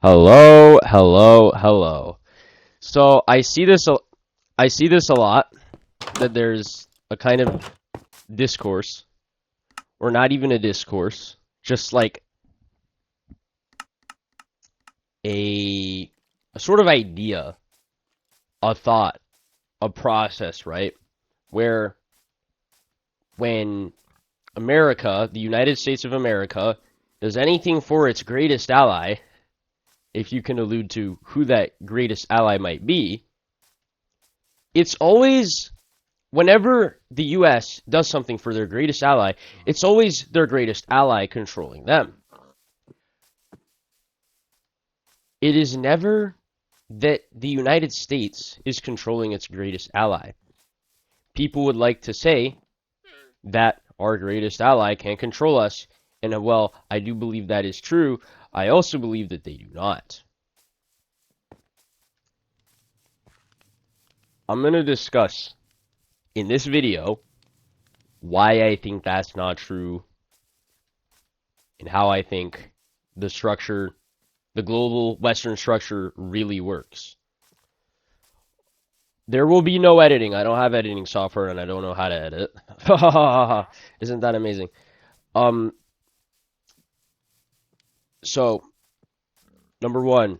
Hello, hello, hello. So I see this a lot that there's a kind of discourse, or not even a discourse, just like a a sort of idea, a thought, a process, right? Where when America, the United States of America, does anything for its greatest ally, if you can allude to who that greatest ally might be, it's always whenever the US does something for their greatest ally, it's always their greatest ally controlling them. It is never that the United States is controlling its greatest ally. People would like to say that our greatest ally can't control us, and well, I do believe that is true. I also believe that they do not. I'm going to discuss in this video why I think that's not true and how I think the structure, the global Western structure really works. There will be no editing. I don't have editing software and I don't know how to edit. Isn't that amazing? Um, so number one,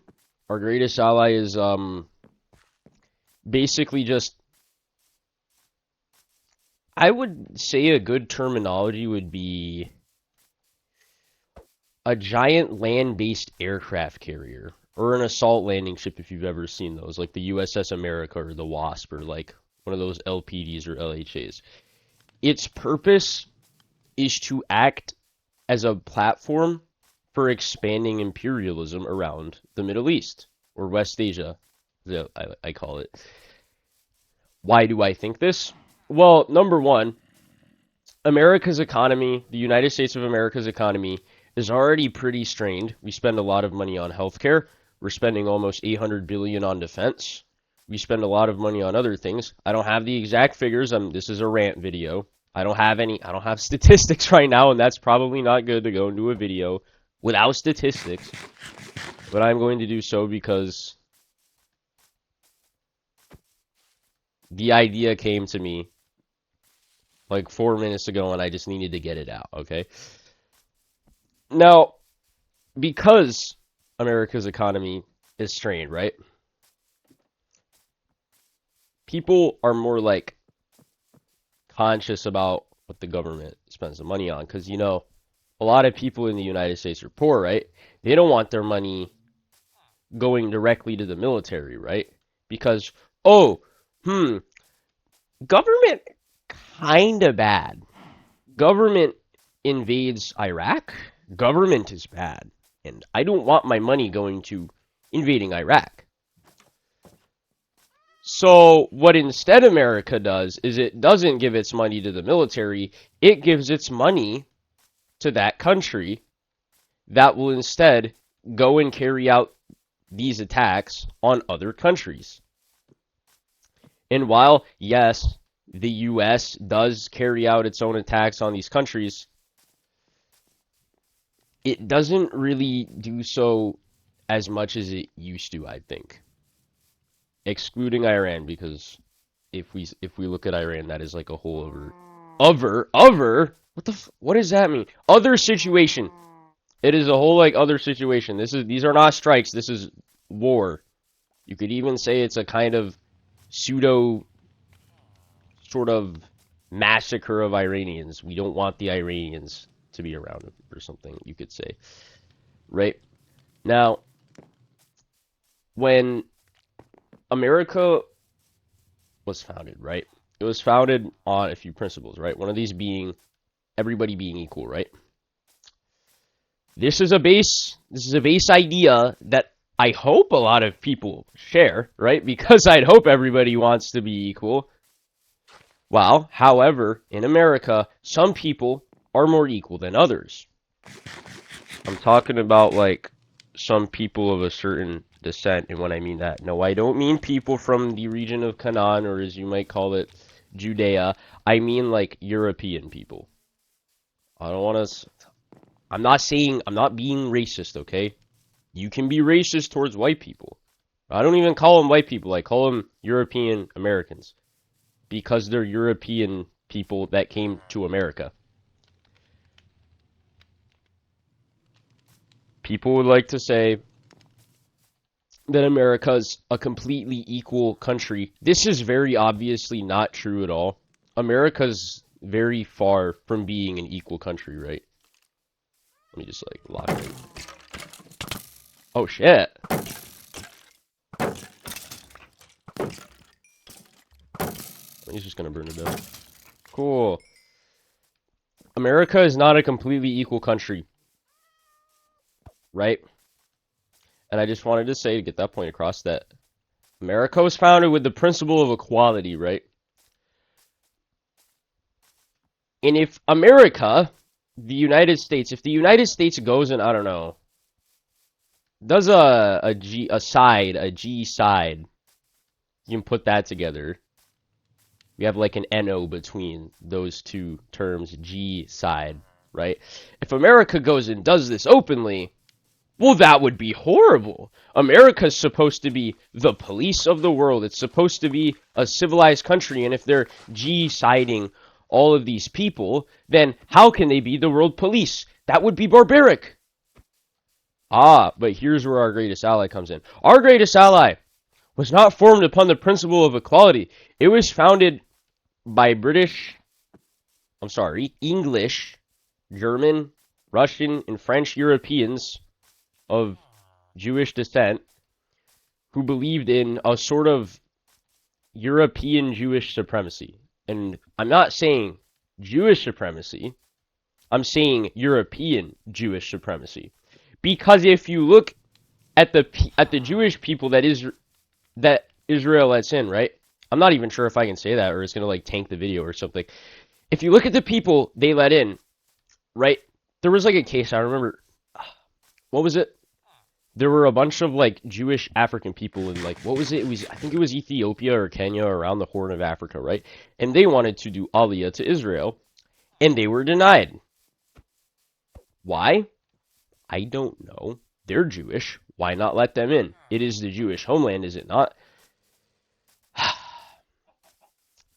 our greatest ally is basically just I would say a good terminology would be a giant land-based aircraft carrier or an assault landing ship if you've ever seen those, like the USS America or the Wasp or like one of those LPDs or LHAs. Its purpose is to act as a platform for expanding imperialism around the Middle East or West Asia, I call it. Why do I think this? Well, number one, America's economy, the United States of America's economy, is already pretty strained. We spend a lot of money on healthcare. We're spending almost 800 billion on defense. We spend a lot of money on other things. I don't have the exact figures. This is a rant video. I don't have statistics right now, and that's probably not good to go into a video without statistics. But I'm going to do so because the idea came to me like 4 minutes ago and I just needed to get it out, okay? Now, because America's economy is strained, right? People are more like conscious about what the government spends the money on because a lot of people in the United States are poor, right? They don't want their money going directly to the military, right? Because oh, hmm, government kind of bad. Government invades Iraq. Government is bad, and I don't want my money going to invading Iraq. So what instead America does is it doesn't give its money to the military, it gives its money to that country that will instead go and carry out these attacks on other countries. And while, yes, the US does carry out its own attacks on these countries, it doesn't really do so as much as it used to, I think. Excluding Iran, because if we look at Iran, that is like a whole other what does that mean? Other situation. It is a whole like other situation. These are not strikes. This is war. You could even say it's a kind of pseudo sort of massacre of Iranians. We don't want the Iranians to be around or something. You could say, right? Now, when America was founded, right? It was founded on a few principles, right? One of these being everybody being equal, right? This is a base idea that I hope a lot of people share, right? Because I'd hope everybody wants to be equal. Well, however, in America, some people are more equal than others. I'm talking about like some people of a certain descent, and when I mean that, no, I don't mean people from the region of Canaan, or as you might call it, Judea. I mean like European people. I don't want to. I'm not being racist, okay? You can be racist towards white people. I don't even call them white people. I call them European Americans because they're European people that came to America. People would like to say that America's a completely equal country. This is very obviously not true at all. America's very far from being an equal country, right? Let me just like lock it in. Oh shit. He's just gonna burn it down. Cool. America is not a completely equal country. Right? And I just wanted to say, to get that point across, that America was founded with the principle of equality, right? And if America, the United States, if the United States goes and, I don't know, does a G side, you can put that together. We have like an NO between those two terms, G side, right? If America goes and does this openly, well, that would be horrible. America's supposed to be the police of the world. It's supposed to be a civilized country, and if they're G-siding all of these people, then how can they be the world police? That would be barbaric. Ah, but here's where our greatest ally comes in. Our greatest ally was not formed upon the principle of equality. It was founded by English, German, Russian, and French Europeans of Jewish descent who believed in a sort of European Jewish supremacy. And I'm not saying Jewish supremacy, I'm saying European Jewish supremacy. Because if you look at the Jewish people that Israel lets in, right? I'm not even sure if I can say that or it's going to like tank the video or something. If you look at the people they let in, right? There was like a case, I remember, what was it? There were a bunch of like Jewish African people in like, what was it? I think it was Ethiopia or Kenya or around the Horn of Africa, right? And they wanted to do Aliyah to Israel and they were denied. Why? I don't know. They're Jewish. Why not let them in? It is the Jewish homeland, is it not?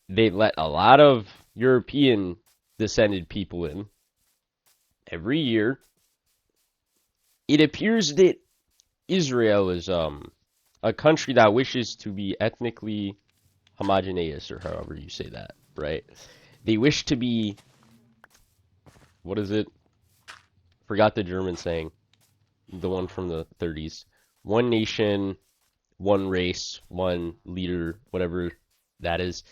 They let a lot of European descended people in every year. It appears that Israel is a country that wishes to be ethnically homogeneous, or however you say that, right? They wish to be, what is it? Forgot the German saying, the one from the 30s. One nation, one race, one leader, whatever that is.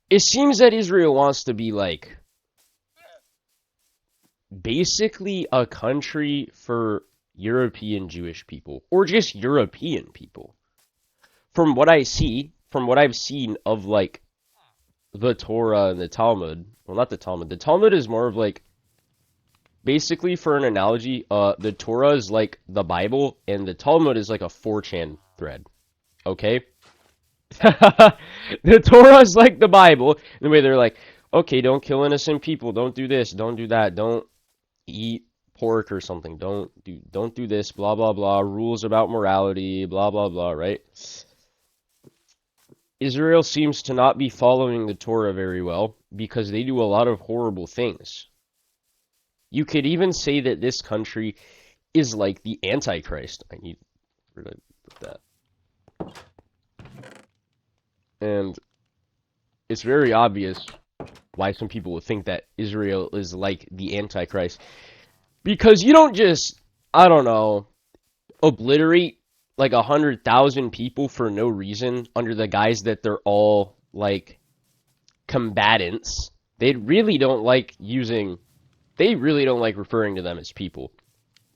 It seems that Israel wants to be like basically a country for European Jewish people, or just European people. From what I see, from what I've seen of like the Torah and the Talmud, well, not the Talmud is more of like, basically for an analogy, the Torah is like the Bible and the Talmud is like a 4chan thread, okay? The Torah is like the Bible, in the way they're like, okay, don't kill innocent people, don't do this, don't do that, don't eat pork or something, don't do this, blah blah blah, rules about morality, blah blah blah, right? Israel seems to not be following the Torah very well because they do a lot of horrible things. You could even say that this country is like the Antichrist. I need where did I put that? And it's very obvious why some people would think that Israel is like the Antichrist. Because you don't just, I don't know, obliterate like 100,000 people for no reason under the guise that they're all like combatants. They really don't like referring to them as people.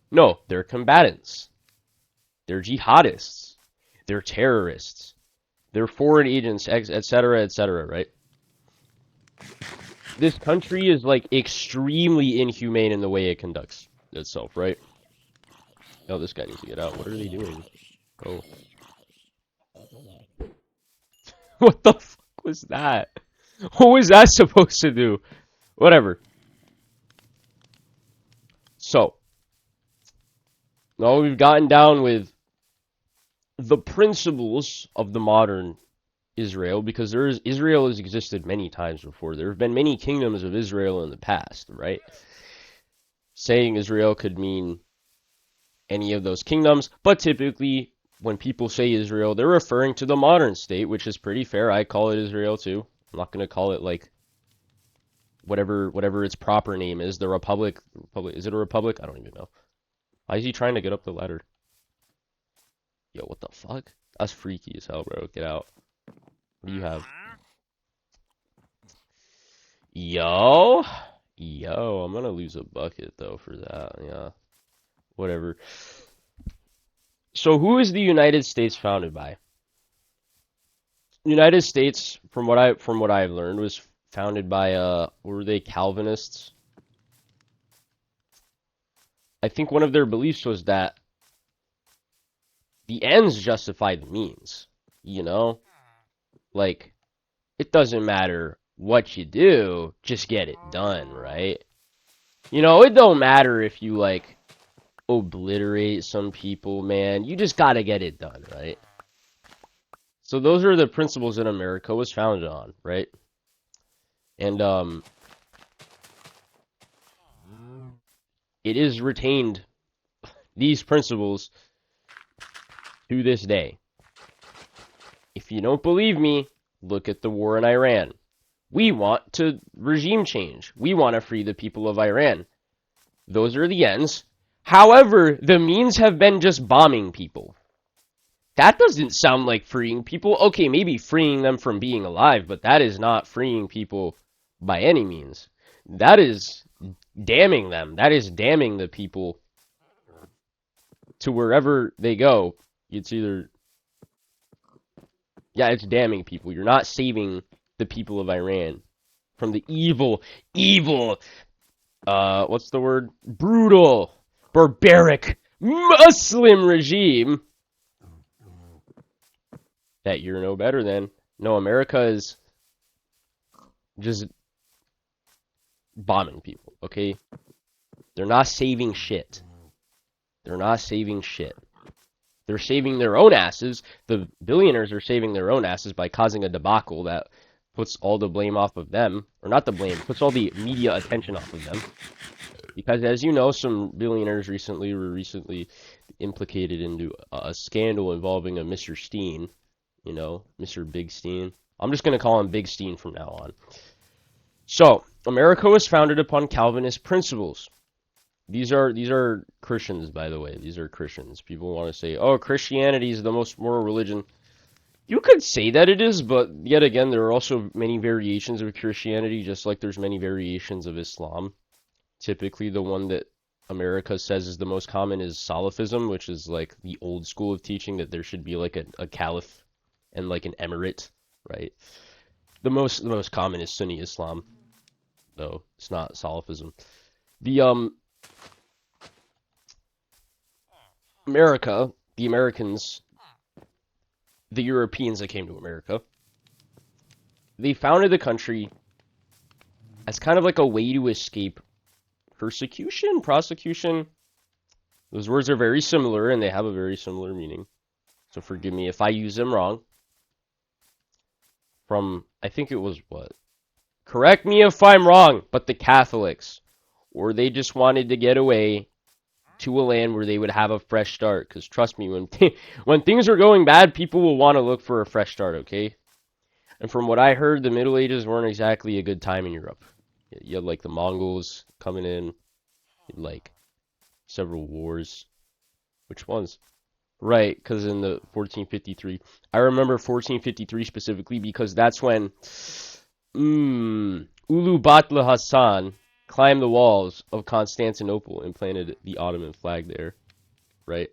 No, they're combatants. They're jihadists. They're terrorists. They're foreign agents, etc., right? This country is like extremely inhumane in the way it conducts itself, right? Oh, this guy needs to get out. What are they doing? Oh. What the fuck was that? What was that supposed to do? Whatever. So, No, we've gotten down with the principles of the modern Israel because Israel has existed many times before. There have been many kingdoms of Israel in the past, right? Saying Israel could mean any of those kingdoms, but typically when people say Israel, they're referring to the modern state, which is pretty fair. I call it Israel too. I'm not going to call it like whatever its proper name is. The Republic, is it a republic? I don't even know. Why is he trying to get up the ladder? Yo, what the fuck? That's freaky as hell, bro. Get out. What do you have? Yo, I'm gonna lose a bucket though for that. Yeah, whatever. So who is the United States founded by? United States, from what I've learned, was founded by were they Calvinists? I think one of their beliefs was that the ends justify the means. You know, like it doesn't matter what you do, just get it done, right? You know, it don't matter if you like obliterate some people, man. You just gotta get it done, right? So those are the principles that America was founded on, right? And it is retained these principles to this day. If you don't believe me, look at the war in Iran. We want to regime change. We want to free the people of Iran. Those are the ends. However, the means have been just bombing people. That doesn't sound like freeing people. Okay, maybe freeing them from being alive, but that is not freeing people by any means. That is damning them. That is damning the people to wherever they go. It's either, yeah, it's damning people. You're not saving the people of Iran from the evil, what's the word? Brutal, barbaric, Muslim regime that you're no better than. No, America is just bombing people, okay? They're not saving shit. They're not saving shit. They're saving their own asses. The billionaires are saving their own asses by causing a debacle that puts all the blame off of them. Or not the blame, puts all the media attention off of them. Because as you know, some billionaires were implicated into a scandal involving a Mr. Steen. You know, Mr. Big Steen. I'm just going to call him Big Steen from now on. So, America was founded upon Calvinist principles. These are Christians, by the way. These are Christians. People want to say, oh, Christianity is the most moral religion. You could say that it is, but yet again, there are also many variations of Christianity, just like there's many variations of Islam. Typically, the one that America says is the most common is Salafism, which is like the old school of teaching that there should be like a caliph and like an emirate, right? The most common is Sunni Islam, though it's not Salafism. The America, the Americans, the Europeans that came to America, they founded the country as kind of like a way to escape persecution, prosecution. Those words are very similar and they have a very similar meaning. So forgive me if I use them wrong. From, I think it was what? Correct me if I'm wrong, but the Catholics. Or they just wanted to get away to a land where they would have a fresh start. Because trust me, when things are going bad, people will want to look for a fresh start, okay? And from what I heard, the Middle Ages weren't exactly a good time in Europe. You had like the Mongols coming in, like several wars. Which ones? Right, because in the 1453, I remember 1453 specifically because that's when Ulubatla Hassan climbed the walls of Constantinople and planted the Ottoman flag there, right?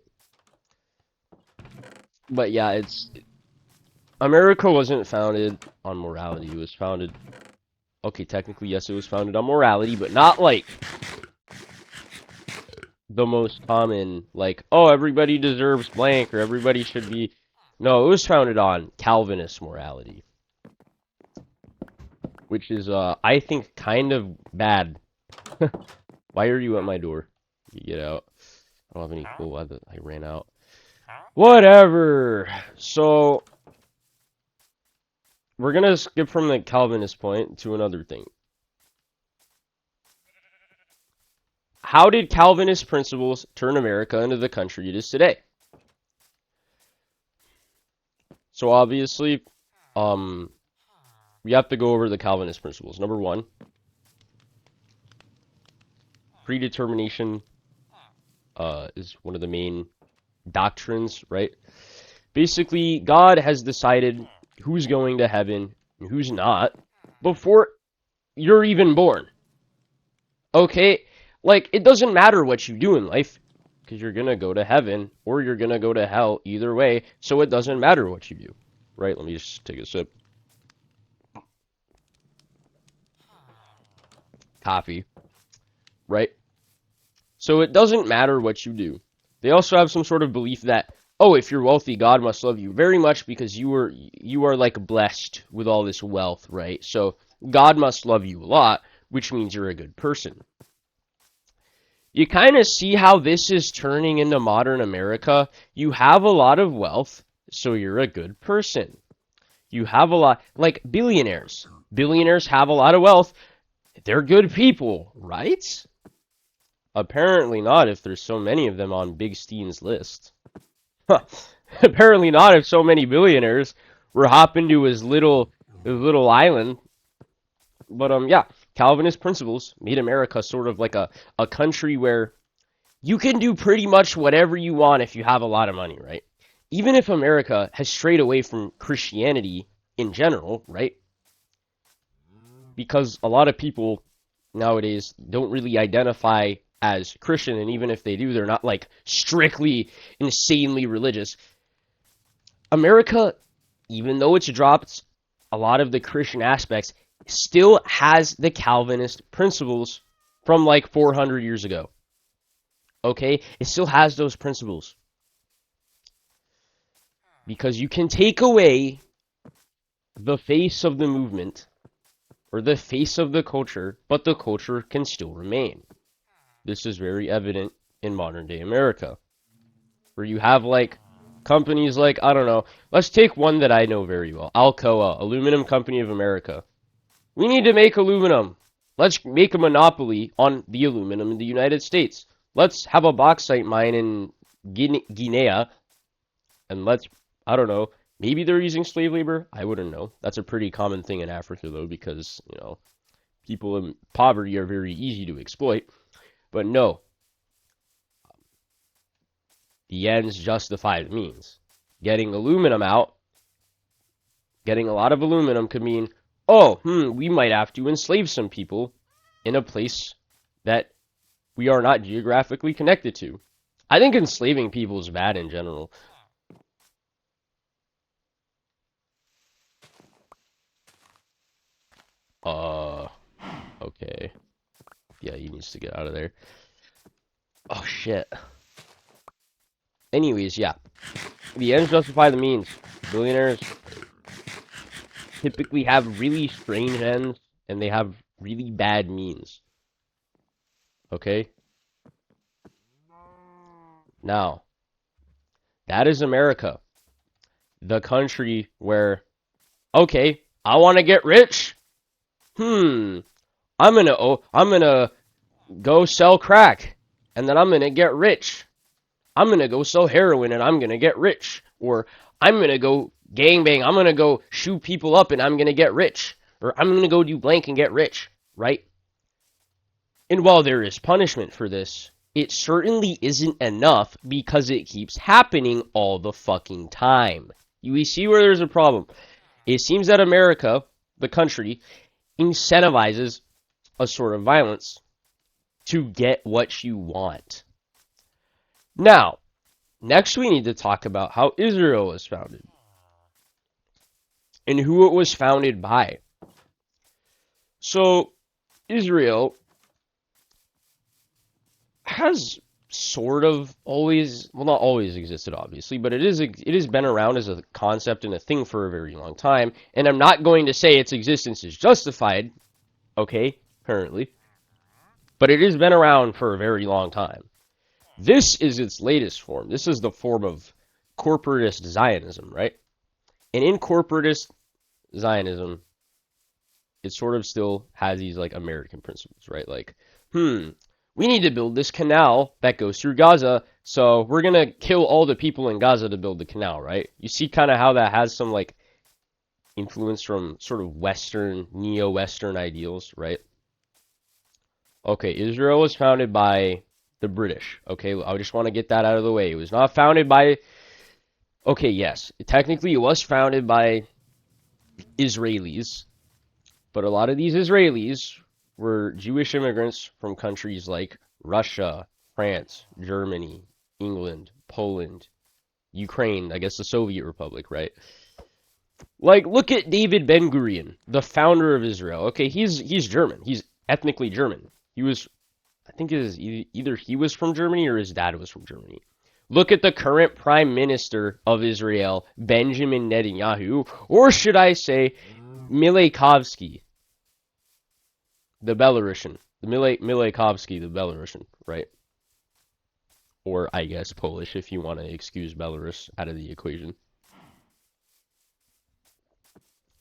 But yeah, America wasn't founded on morality. It was founded, okay, technically yes, it was founded on morality, but not like the most common, like, oh, everybody deserves blank or everybody should be. No, it was founded on Calvinist morality, which is, I think, kind of bad. Why are you at my door? You get out. I don't have any cool. I ran out. Whatever. So we're gonna skip from the Calvinist point to another thing. How did Calvinist principles turn America into the country it is today? So obviously, we have to go over the Calvinist principles. Number one, predetermination is one of the main doctrines, right? Basically, God has decided who's going to heaven and who's not before you're even born. Okay? Like, it doesn't matter what you do in life, because you're going to go to heaven or you're going to go to hell either way, so it doesn't matter what you do. Right? Let me just take a sip. Coffee. Right? So it doesn't matter what you do. They also have some sort of belief that, oh, if you're wealthy, God must love you very much because you are like blessed with all this wealth, right? So God must love you a lot, which means you're a good person. You kind of see how this is turning into modern America. You have a lot of wealth, so you're a good person. You have a lot, like billionaires. Billionaires have a lot of wealth. They're good people, right? Apparently not if there's so many of them on Big Steen's list. Apparently not if so many billionaires were hopping to his little island. But yeah, Calvinist principles made America sort of like a country where you can do pretty much whatever you want if you have a lot of money, right? Even if America has strayed away from Christianity in general, right? Because a lot of people nowadays don't really identify as Christian, and even if they do, they're not like strictly insanely religious. America, even though it's dropped a lot of the Christian aspects, still has the Calvinist principles from like 400 years ago. Okay? It still has those principles. Because you can take away the face of the movement or the face of the culture, but the culture can still remain. This is very evident in modern day America, where you have like companies like, I don't know, let's take one that I know very well, Alcoa, Aluminum Company of America. We need to make aluminum. Let's make a monopoly on the aluminum in the United States. Let's have a bauxite mine in Guinea, and let's, I don't know, maybe they're using slave labor? I wouldn't know. That's a pretty common thing in Africa, though, because, you know, people in poverty are very easy to exploit. But no, the ends justify the means. Getting aluminum out, getting a lot of aluminum could mean, oh, we might have to enslave some people in a place that we are not geographically connected to. I think enslaving people is bad in general. Okay. Yeah, he needs to get out of there. Oh, shit. Anyways, yeah. The ends justify the means. Billionaires typically have really strange ends, and they have really bad means. Okay? Now, that is America. The country where, okay, I want to get rich. I'm gonna go sell crack, and then I'm gonna get rich. I'm gonna go sell heroin, and I'm gonna get rich. Or I'm gonna go gangbang. I'm gonna go shoot people up, and I'm gonna get rich. Or I'm gonna go do blank and get rich, right? And while there is punishment for this, it certainly isn't enough because it keeps happening all the fucking time. You see where there's a problem. It seems that America, the country, incentivizes a sort of violence to get what you want. Now, next we need to talk about how Israel was founded and who it was founded by. So, Israel has sort of always, well, not always existed, obviously, but it has been around as a concept and a thing for a very long time, and I'm not going to say its existence is justified, okay, currently, but it has been around for a very long time. This is its latest form. This is the form of corporatist Zionism, right? And in corporatist Zionism, it sort of still has these like American principles, right? Like, we need to build this canal that goes through Gaza, so we're gonna kill all the people in Gaza to build the canal, right? You see kind of how that has some like influence from sort of Western, neo-Western ideals, right? Okay, Israel was founded by the British. Okay, I just want to get that out of the way. It was not founded by. Okay, yes, technically it was founded by Israelis, but a lot of these Israelis were Jewish immigrants from countries like Russia, France, Germany, England, Poland, Ukraine, I guess the Soviet Republic, right? Like, look at David Ben-Gurion, the founder of Israel. Okay, he's German. He's ethnically German. He was, I think it is either he was from Germany or his dad was from Germany. Look at the current prime minister of Israel, Benjamin Netanyahu, or should I say, Mileikovsky, the Belarusian. Mileikovsky, the Belarusian, right? Or I guess Polish if you want to excuse Belarus out of the equation.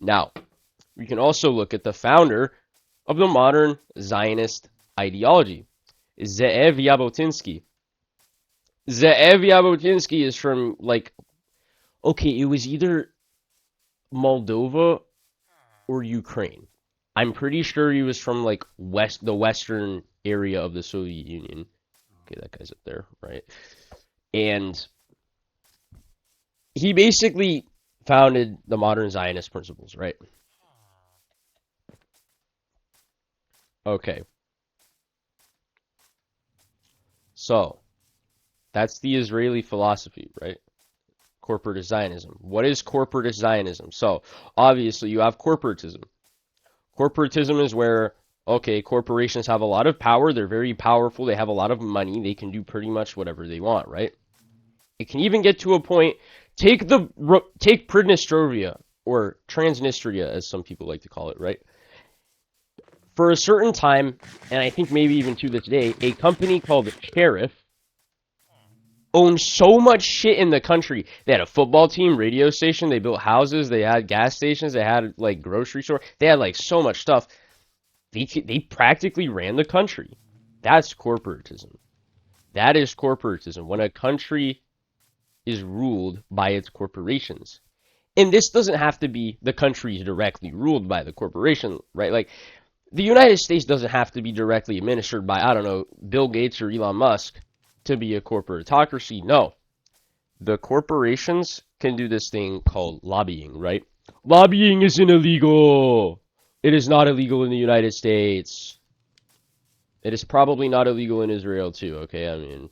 Now, we can also look at the founder of the modern Zionist ideology, Ze'ev Jabotinsky. Ze'ev Jabotinsky is from, like, okay, it was either Moldova or Ukraine. I'm pretty sure he was from, like, the western area of the Soviet Union. Okay, that guy's up there, right? And he basically founded the modern Zionist principles, right? Okay. So, that's the Israeli philosophy, right? Corporatist Zionism. What is corporatist Zionism? So, obviously, you have corporatism. Corporatism is where, okay, corporations have a lot of power. They're very powerful. They have a lot of money. They can do pretty much whatever they want, right? It can even get to a point. Take Pridnestrovia, or Transnistria, as some people like to call it, right? For a certain time, and I think maybe even to this day, a company called Sheriff owned so much shit in the country. They had a football team, radio station, they built houses, they had gas stations, they had like grocery store, they had like so much stuff. They practically ran the country. That's corporatism. That is corporatism. When a country is ruled by its corporations. And this doesn't have to be the country is directly ruled by the corporation, right? Like, the United States doesn't have to be directly administered by, I don't know, Bill Gates or Elon Musk to be a corporatocracy. No. The corporations can do this thing called lobbying, right? Lobbying isn't illegal. It is not illegal in the United States. It is probably not illegal in Israel, too, okay? I mean,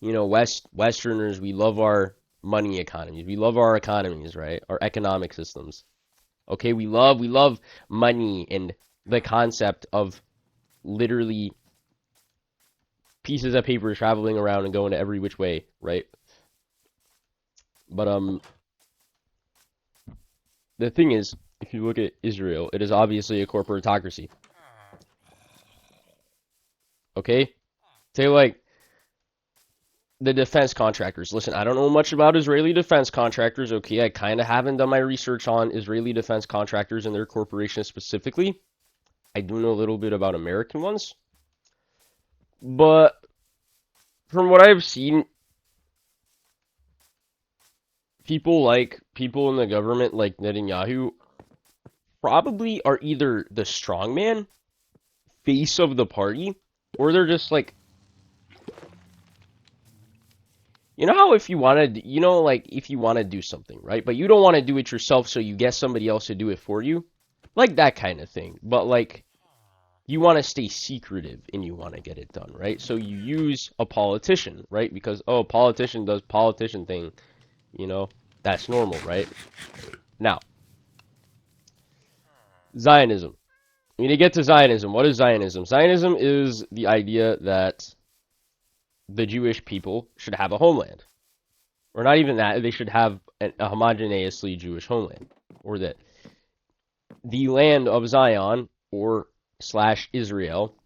you know, Westerners, we love our money economies. We love our economies, right? Our economic systems. Okay, we love money and the concept of literally pieces of paper traveling around and going to every which way, right? But the thing is, if you look at Israel, it is obviously a corporatocracy. Okay? Say like the defense contractors. Listen, I don't know much about Israeli defense contractors, okay? I kind of haven't done my research on Israeli defense contractors and their corporations specifically. I do know a little bit about American ones. But from what I've seen, people in the government like Netanyahu probably are either the strongman, face of the party, or they're just like, you know how if you want to, you know, like if you want to do something, right? But you don't want to do it yourself, so you get somebody else to do it for you. Like that kind of thing. But like, you want to stay secretive and you want to get it done, right? So you use a politician, right? Because, oh, a politician does politician thing, you know, that's normal, right? Now, Zionism. We need to get to Zionism. What is Zionism? Zionism is the idea that the Jewish people should have a homeland. Or not even that, they should have a homogeneously Jewish homeland. Or that the land of Zion, or slash Israel,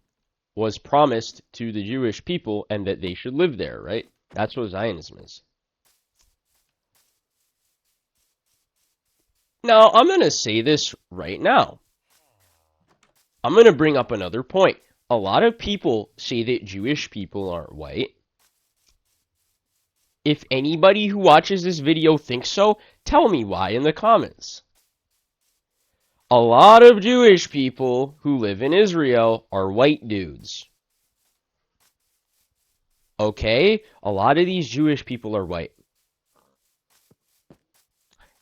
was promised to the Jewish people and that they should live there, right? That's what Zionism is. Now, I'm going to say this right now. I'm going to bring up another point. A lot of people say that Jewish people aren't white. If anybody who watches this video thinks so, tell me why in the comments. A lot of Jewish people who live in Israel are white dudes. Okay? A lot of these Jewish people are white.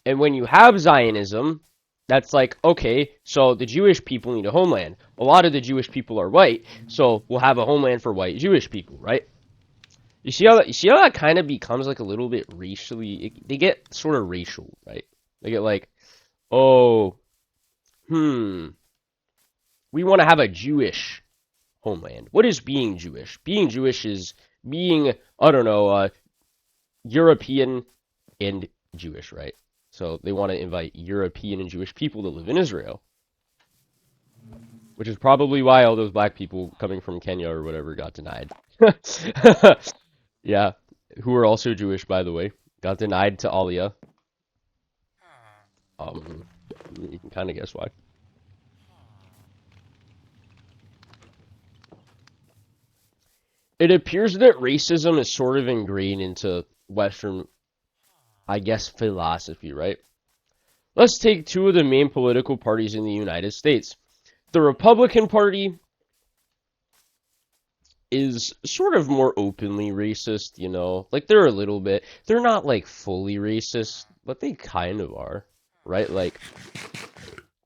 And when you have Zionism, that's like, okay, so the Jewish people need a homeland. A lot of the Jewish people are white, so we'll have a homeland for white Jewish people, right? You see how that kind of becomes like a little bit racially, they get sort of racial, right? They get like, oh, we want to have a Jewish homeland. What is being Jewish? Being Jewish is being, I don't know, European and Jewish, right? So they want to invite European and Jewish people to live in Israel. Which is probably why all those black people coming from Kenya or whatever got denied. Yeah, who are also Jewish, by the way. Got denied to Aliyah. You can kind of guess why. It appears that racism is sort of ingrained into Western, I guess, philosophy, right? Let's take two of the main political parties in the United States. The Republican Party is sort of more openly racist, you know? Like, they're a little bit. They're not, like, fully racist, but they kind of are, right? Like,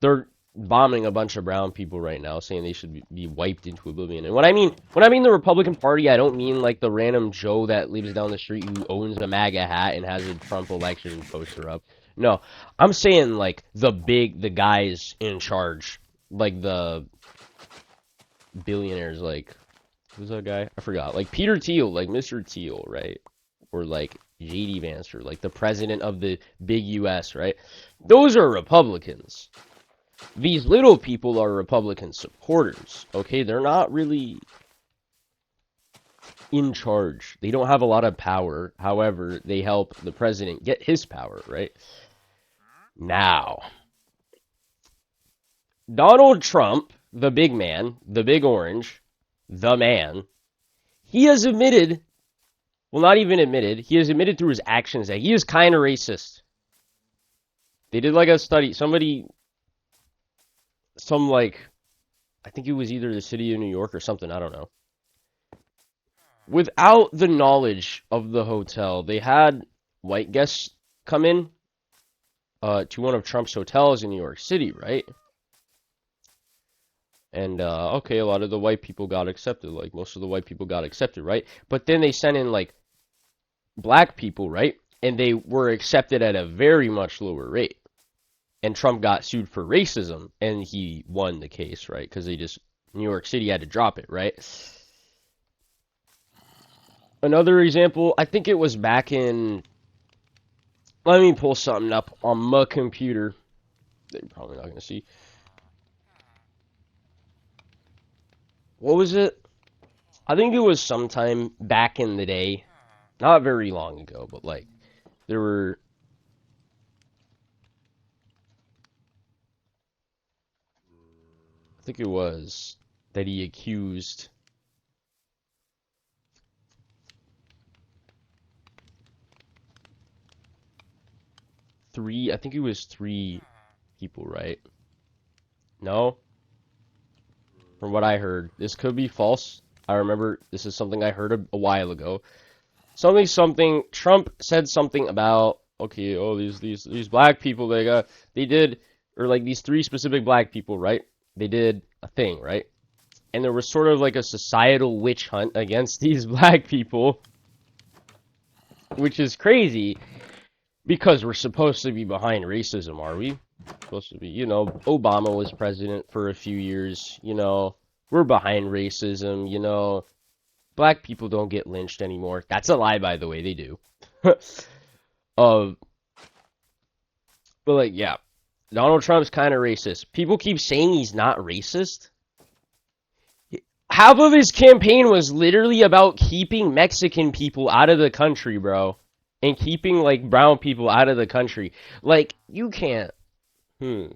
they're bombing a bunch of brown people right now, saying they should be wiped into oblivion. And when I mean the Republican Party, I don't mean like the random Joe that lives down the street who owns a MAGA hat and has a Trump election poster up. No, I'm saying like the guys in charge, like the billionaires, like who's that guy? I forgot. Like Peter Thiel, like Mr. Thiel, right? Or like JD Vance, or like the president of the big US, right? Those are Republicans. These little people are Republican supporters, okay? They're not really in charge. They don't have a lot of power. However, they help the president get his power, right? Now, Donald Trump, the big man, the big orange, the man, he has admitted, well, not even admitted, he has admitted through his actions that he is kind of racist. They did like a study, I think it was either the city of New York or something, I don't know. Without the knowledge of the hotel, they had white guests come in to one of Trump's hotels in New York City, right? And, okay, a lot of the white people got accepted, like, most of the white people got accepted, right? But then they sent in, like, black people, right? And they were accepted at a very much lower rate. And Trump got sued for racism, and he won the case, right? Because New York City had to drop it, right? Another example, I think it was back in, let me pull something up on my computer that you're probably not going to see. What was it? I think it was sometime back in the day, not very long ago, but like, there were, I think it was that he accused I think it was three people, right? No? From what I heard. This could be false. I remember this is something I heard a while ago. Something, Trump said something about, okay, oh, these black people, or like these three specific black people, right? They did a thing, right? And there was sort of like a societal witch hunt against these black people, which is crazy. Because we're supposed to be behind racism, are we? Supposed to be, you know, Obama was president for a few years, you know, we're behind racism, you know, black people don't get lynched anymore. That's a lie, by the way, they do. But like, yeah, Donald Trump's kind of racist. People keep saying he's not racist. Half of his campaign was literally about keeping Mexican people out of the country, bro. And keeping, like, brown people out of the country. Like, you can't. Hmm.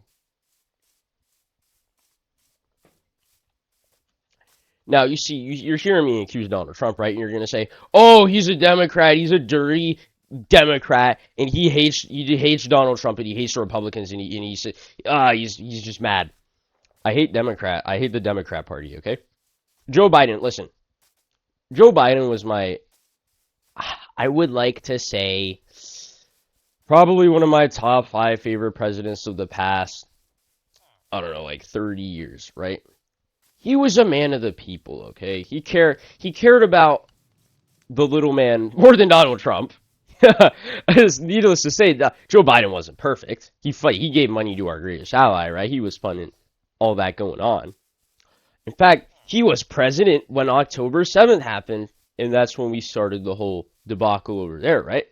Now, you see, you're hearing me accuse Donald Trump, right? And you're going to say, oh, he's a Democrat. He's a dirty Democrat. And he hates Donald Trump and he hates the Republicans. And he said, he's just mad. I hate Democrat. I hate the Democrat Party, okay? Joe Biden, listen. Joe Biden was I would like to say, probably one of my top 5 favorite presidents of the past, I don't know, like 30 years, right? He was a man of the people, okay? He cared about the little man more than Donald Trump. It's needless to say that Joe Biden wasn't perfect. He gave money to our greatest ally, right? He was funding all that going on. In fact, he was president when October 7th happened, and that's when we started the whole debacle over there, right?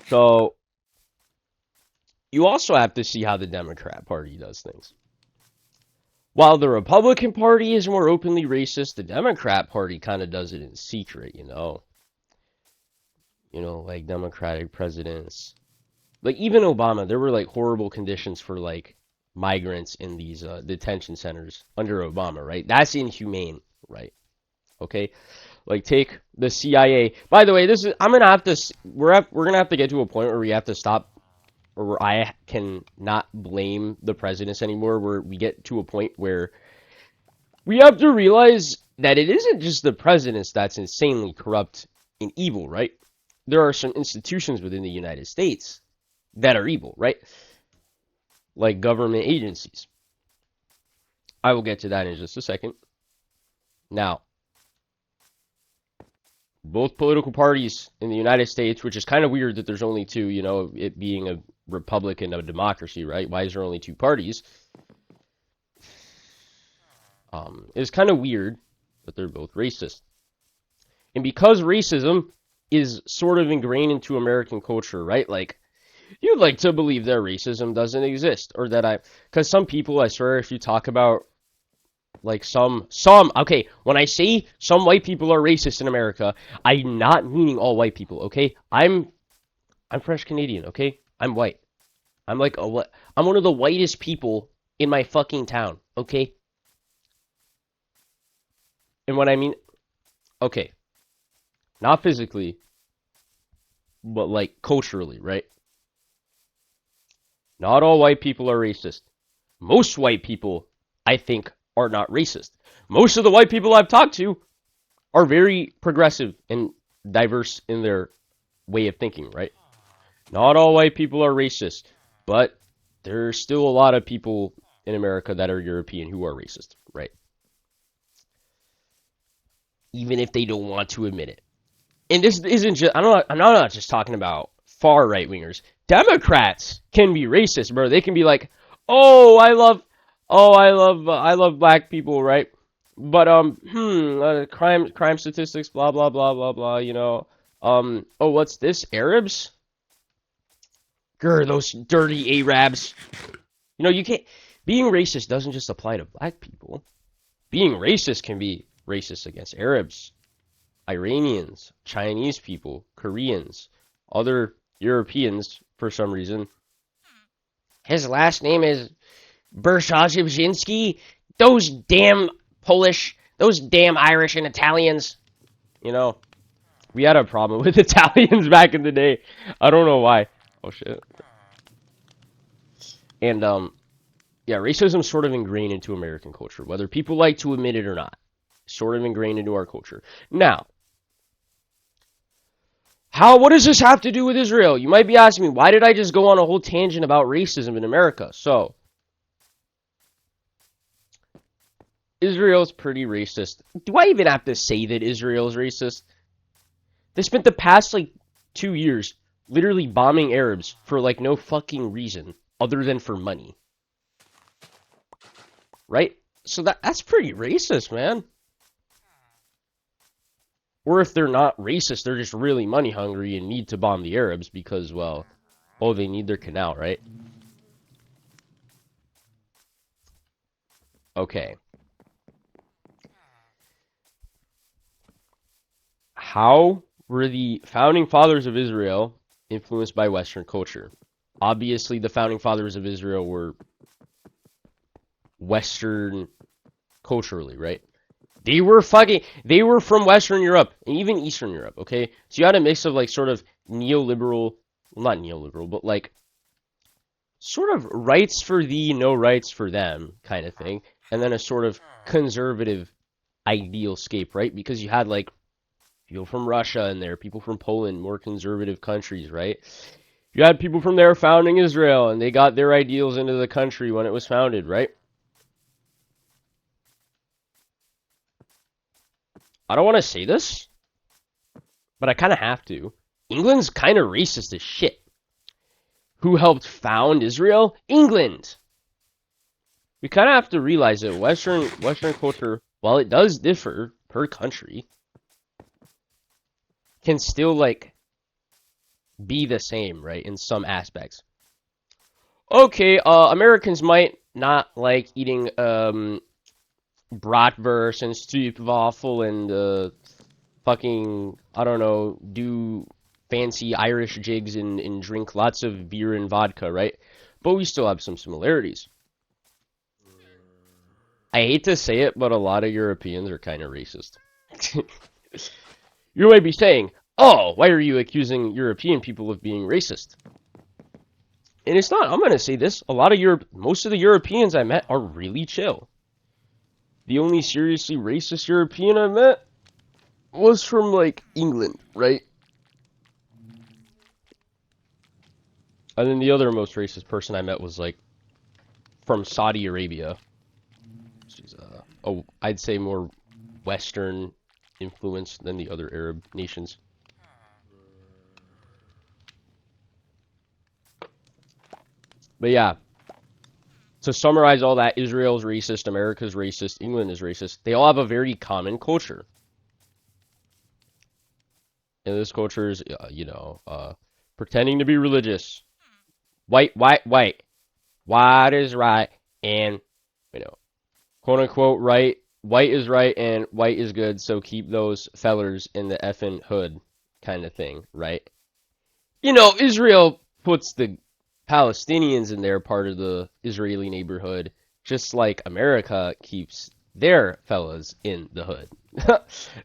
So you also have to see how the Democrat Party does things. While the Republican Party is more openly racist, the Democrat Party kind of does it in secret, you know. You know, like Democratic presidents. Like even Obama, there were like horrible conditions for like migrants in these detention centers under Obama, right? That's inhumane, right? Okay? Like take the CIA. By the way, this is I'm gonna have to we're gonna have to get to a point where we have to stop, or where I can not blame the presidents anymore. Where we get to a point where we have to realize that it isn't just the presidents that's insanely corrupt and evil, right? There are some institutions within the United States that are evil, right? Like government agencies. I will get to that in just a second. Now, both political parties in the United States, which is kind of weird that there's only two, you know, it being a republic and a democracy, right? Why is there only two parties? It's kind of weird, but they're both racist. And because racism is sort of ingrained into American culture, right? Like, you'd like to believe that racism doesn't exist, or that because some people, I swear, if you talk about like okay, when I say some white people are racist in America, I'm not meaning all white people, okay? I'm fresh Canadian, okay? I'm white. I'm one of the whitest people in my fucking town, okay? And what I mean, okay, not physically, but like culturally, right? Not all white people are racist. Most white people, I think, are not racist. Most of the white people I've talked to are very progressive and diverse in their way of thinking, right? Not all white people are racist, but there's still a lot of people in America that are European who are racist, right? Even if they don't want to admit it. And this isn't just, I'm not just talking about far right wingers. Democrats can be racist, bro. They can be like, oh, I love black people, right? But crime statistics, blah blah blah blah blah. You know, oh, what's this? Arabs? Grr, those dirty Arabs. You know, you can't. Being racist doesn't just apply to black people. Being racist can be racist against Arabs, Iranians, Chinese people, Koreans, other Europeans for some reason. His last name is Bershajewski. Those damn Polish, those damn Irish and Italians. You know, we had a problem with Italians back in the day. I don't know why. Oh shit. And yeah, racism's sort of ingrained into American culture, whether people like to admit it or not. Sort of ingrained into our culture. Now, what does this have to do with Israel? You might be asking me, why did I just go on a whole tangent about racism in America? So, Israel's pretty racist. Do I even have to say that Israel's racist? They spent the past, like, 2 years literally bombing Arabs for, like, no fucking reason other than for money. Right? So that's pretty racist, man. Or if they're not racist, they're just really money hungry and need to bomb the Arabs because, well, oh, they need their canal, right? Okay. How were the founding fathers of Israel influenced by Western culture? Obviously, the founding fathers of Israel were Western culturally, right? They were from Western Europe and even Eastern Europe, okay? So you had a mix of like sort of neoliberal, well, not neoliberal, but like sort of rights for thee, no rights for them kind of thing. And then a sort of conservative ideal scape, right? Because you had like people from Russia in there, people from Poland, more conservative countries, right? You had people from there founding Israel and they got their ideals into the country when it was founded, right? I don't want to say this, but I kind of have to. England's kind of racist as shit. Who helped found Israel? England. We kind of have to realize that Western culture, while it does differ per country, can still like be the same, right? In some aspects. Okay, Americans might not like eating bratwurst and stroopwafel and fucking, I don't know, do fancy Irish jigs and drink lots of beer and vodka, right? But we still have some similarities. I hate to say it, but a lot of Europeans are kind of racist. You might be saying, oh, why are you accusing European people of being racist? And it's not. I'm going to say this. Most of the Europeans I met are really chill. The only seriously racist European I met was from, like, England, right? And then the other most racist person I met was, like, from Saudi Arabia. Which is, I'd say more Western influence than the other Arab nations. But yeah, to summarize all that, Israel's racist, America's racist, England is racist. They all have a very common culture. And this culture is, pretending to be religious. White. White is right, and, quote unquote, right. White is right, and white is good, so keep those fellers in the effing hood, kind of thing, right? Israel puts the Palestinians in their part of the Israeli neighborhood, just like America keeps their fellas in the hood.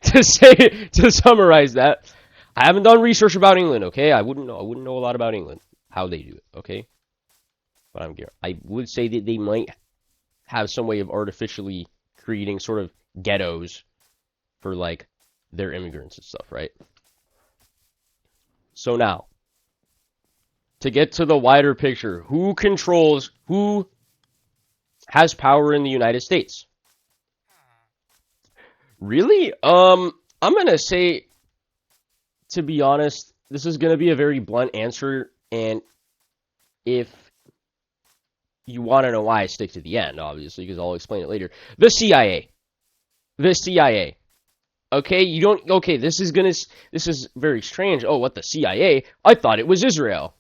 To summarize that, I haven't done research about England, okay? I wouldn't know a lot about England, how they do it, okay? But I would say that they might have some way of artificially creating sort of ghettos for like their immigrants and stuff, right? So now, to get to the wider picture, who has power in the United States? Really? I'm gonna say, to be honest, this is gonna be a very blunt answer, and if you want to know why, I stick to the end, obviously, because I'll explain it later. The CIA. The CIA. Okay, this is very strange. Oh, what, the CIA? I thought it was Israel.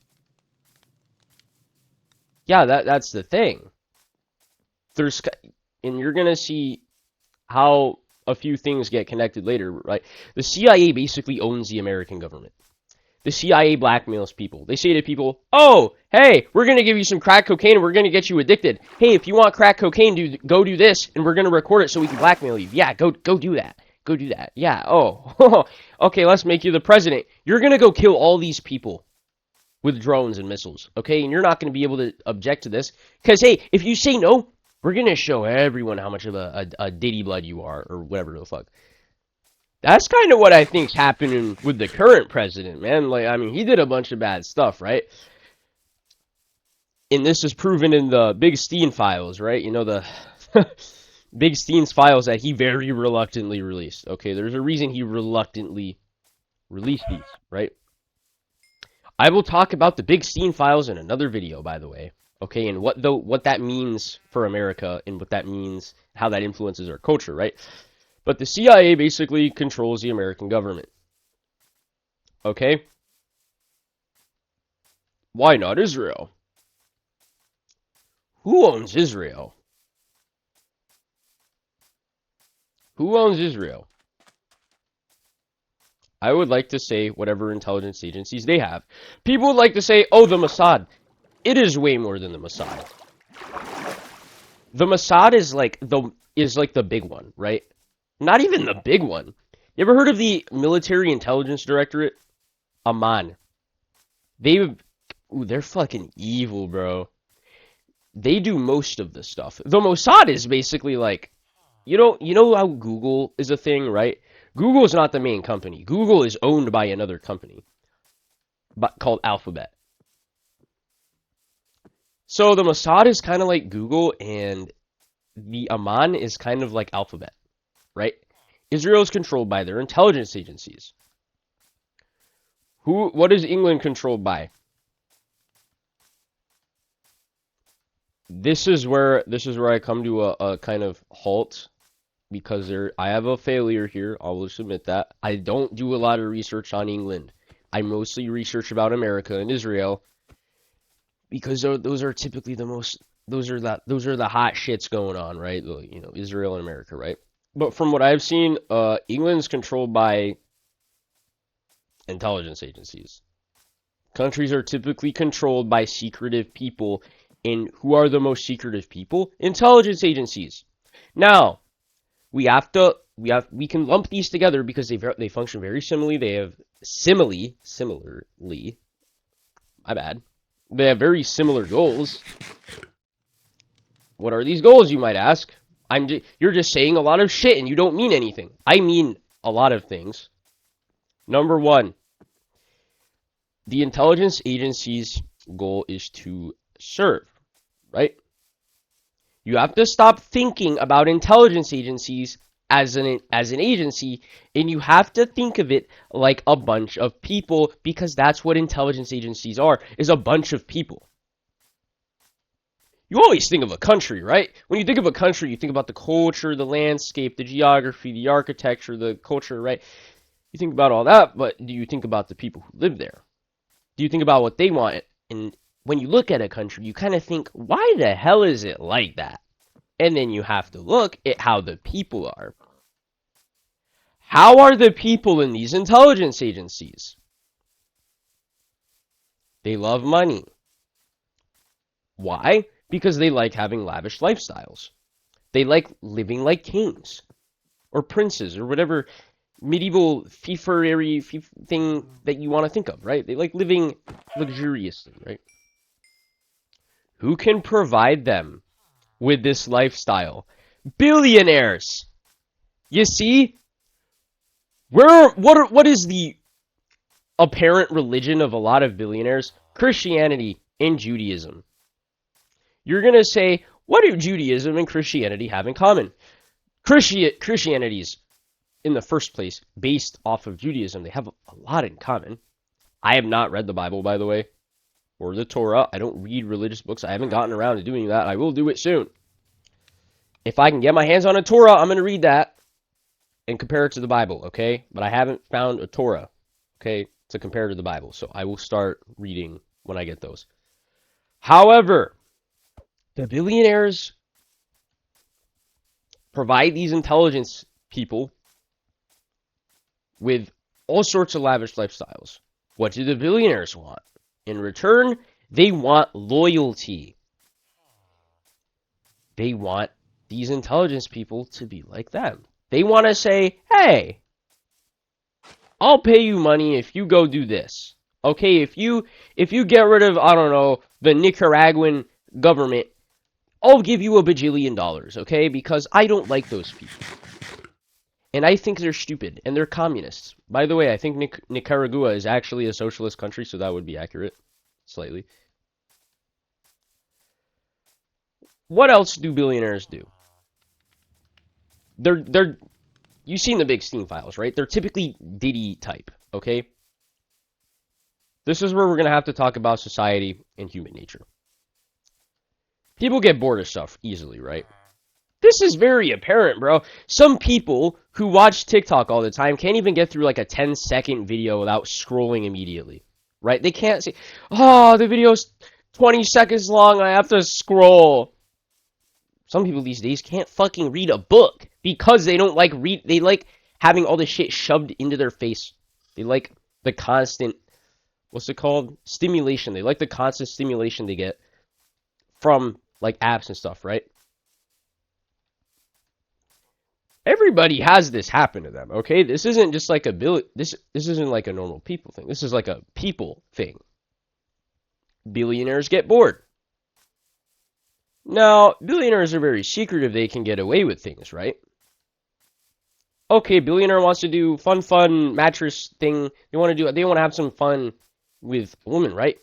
Yeah, that's the thing. And you're gonna see how a few things get connected later, right? The CIA basically owns the American government. The CIA blackmails people. They say to people, oh, hey, we're going to give you some crack cocaine and we're going to get you addicted. Hey, if you want crack cocaine, go do this and we're going to record it so we can blackmail you. Yeah, go do that. Go do that. Yeah, oh. Okay, let's make you the president. You're going to go kill all these people with drones and missiles, okay? And you're not going to be able to object to this. Because, hey, if you say no, we're going to show everyone how much of a diddy blood you are or whatever the fuck. That's kind of what I think's happening with the current president, man. Like, I mean, he did a bunch of bad stuff, right? And this is proven in the Big Steen files, right? The Big Steen's files that he very reluctantly released. Okay, there's a reason he reluctantly released these, right? I will talk about the Big Steen files in another video, by the way. Okay, and what that means for America and what that means, how that influences our culture, right? But the CIA basically controls the American government. Okay? Why not Israel? Who owns Israel? Who owns Israel? I would like to say whatever intelligence agencies they have. People would like to say, oh, the Mossad. It is way more than the Mossad. The Mossad is like the big one, right? Not even the big one. You ever heard of the Military Intelligence Directorate? Amman. They're fucking evil, bro. They do most of the stuff. The Mossad is basically like, you know how Google is a thing, right? Google is not the main company. Google is owned by another company, but called Alphabet. So the Mossad is kind of like Google, and the Amman is kind of like Alphabet, right? Israel is controlled by their intelligence agencies. What is England controlled by? This is where I come to a kind of halt because I have a failure here. I'll just admit that. I don't do a lot of research on England. I mostly research about America and Israel because those are typically those are the hot shits going on, right? You know, Israel and America, right? But from what I've seen, England's controlled by intelligence agencies. Countries are typically controlled by secretive people, and who are the most secretive people? Intelligence agencies. Now, we can lump these together because they function very similarly. They have similarly, my bad. They have very similar goals. What are these goals, you might ask? You're just saying a lot of shit and you don't mean anything. I mean a lot of things. Number one, the intelligence agency's goal is to serve, right? You have to stop thinking about intelligence agencies as an agency, and you have to think of it like a bunch of people, because that's what intelligence agencies are, is a bunch of people. You always think of a country, right? When you think of a country, you think about the culture, the landscape, the geography, the architecture, the culture, right? You think about all that, but do you think about the people who live there? Do you think about what they want? And when you look at a country, you kind of think, why the hell is it like that? And then you have to look at how the people are. How are the people in these intelligence agencies? They love money. Why? Because they like having lavish lifestyles. They like living like kings or princes or whatever medieval fieffery thing that you want to think of, right? They like living luxuriously, right? Who can provide them with this lifestyle? Billionaires. You see? What is the apparent religion of a lot of billionaires? Christianity and Judaism. You're going to say, what do Judaism and Christianity have in common? Christianity's, in the first place, based off of Judaism. They have a lot in common. I have not read the Bible, by the way, or the Torah. I don't read religious books. I haven't gotten around to doing that. I will do it soon. If I can get my hands on a Torah, I'm going to read that and compare it to the Bible, okay? But I haven't found a Torah, okay, to compare to the Bible. So I will start reading when I get those. However, the billionaires provide these intelligence people with all sorts of lavish lifestyles. What do the billionaires want? In return, they want loyalty. They want these intelligence people to be like them. They want to say, hey, I'll pay you money if you go do this. Okay, if you get rid of, I don't know, the Nicaraguan government, I'll give you $1 bajillion, okay? Because I don't like those people. And I think they're stupid, and they're communists. By the way, I think Nicaragua is actually a socialist country, so that would be accurate, slightly. What else do billionaires do? You've seen the big Steam files, right? They're typically Diddy type, okay? This is where we're going to have to talk about society and human nature. People get bored of stuff easily, right? This is very apparent, bro. Some people who watch TikTok all the time can't even get through like a 10-second video without scrolling immediately, right? They can't say, oh, the video's 20 seconds long, I have to scroll. Some people these days can't fucking read a book because they don't like they like having all this shit shoved into their face. They like the constant, what's it called? Stimulation. They like the constant stimulation they get from like apps and stuff, right? Everybody has this happen to them, okay? This isn't just like this isn't like a normal people thing. This is like a people thing. Billionaires get bored. Now, billionaires are very secretive. They can get away with things, right? Okay, billionaire wants to do fun mattress thing. They want to have some fun with a woman, right?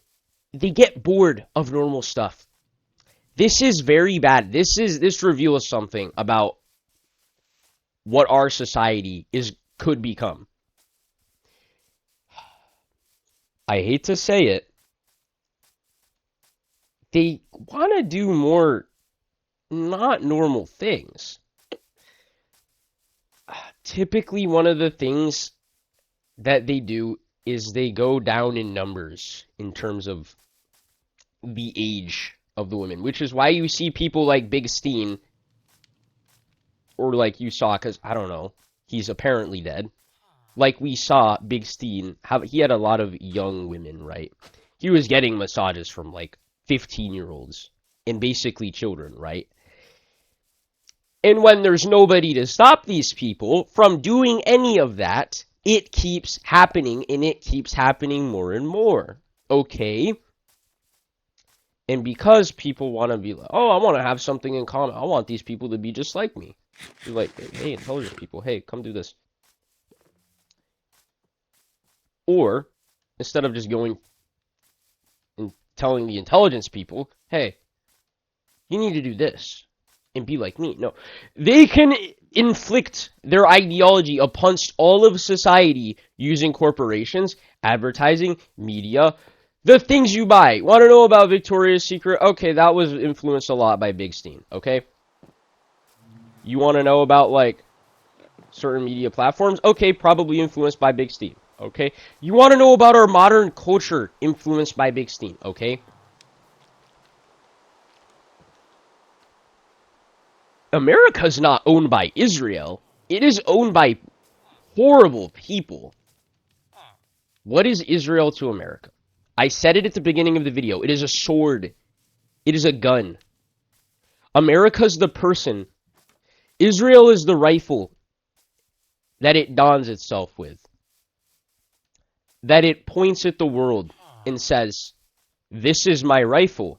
They get bored of normal stuff. This is very bad. This reveals something about what our society could become. I hate to say it. They want to do more not normal things. Typically, one of the things that they do is they go down in numbers in terms of the age of the women, which is why you see people like Big Steen, or like you saw, because I don't know, he's apparently dead. Like we saw Big Steen, he had a lot of young women, right? He was getting massages from like 15-year-olds and basically children, right? And when there's nobody to stop these people from doing any of that, it keeps happening, and it keeps happening more and more. Okay? And because people want to be like, oh, I want to have something in common. I want these people to be just like me. You're like, hey, intelligent people, hey, come do this. Or, instead of just going and telling the intelligence people, hey, you need to do this and be like me. No. They can inflict their ideology upon all of society using corporations, advertising, media, the things you buy. Want to know about Victoria's Secret? Okay, that was influenced a lot by Big Steen, okay? You want to know about, like, certain media platforms? Okay, probably influenced by Big Steen, okay? You want to know about our modern culture influenced by Big Steen, okay? America's not owned by Israel. It is owned by horrible people. What is Israel to America? I said it at the beginning of the video. It is a sword. It is a gun. America's the person. Israel is the rifle that it dons itself with. That it points at the world and says, this is my rifle.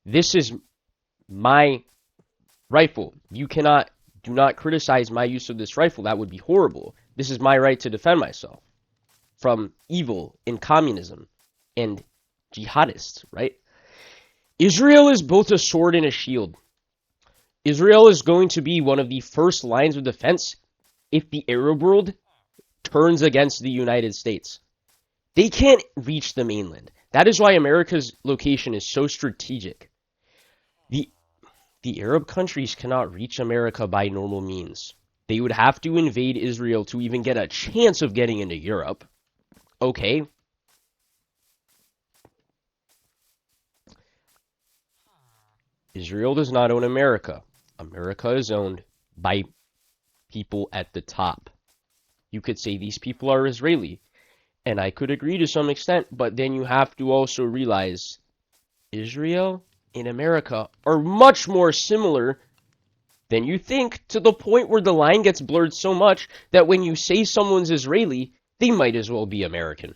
This is my rifle. Do not criticize my use of this rifle. That would be horrible. This is my right to defend myself from evil and communism and jihadists, right? Israel is both a sword and a shield. Israel is going to be one of the first lines of defense if the Arab world turns against the United States. They can't reach the mainland. That is why America's location is so strategic. The Arab countries cannot reach America by normal means. They would have to invade Israel to even get a chance of getting into Europe. Okay. Israel does not own America. America is owned by people at the top. You could say these people are Israeli, and I could agree to some extent, but then you have to also realize Israel and America are much more similar than you think, to the point where the line gets blurred so much that when you say someone's Israeli, they might as well be American.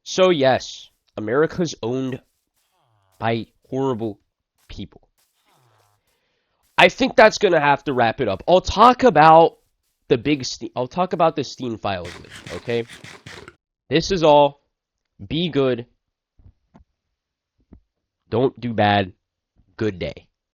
So yes, America's owned by horrible people. I think that's going to have to wrap it up. I'll talk about the Steam files, okay? This is all. Be good. Don't do bad. Good day.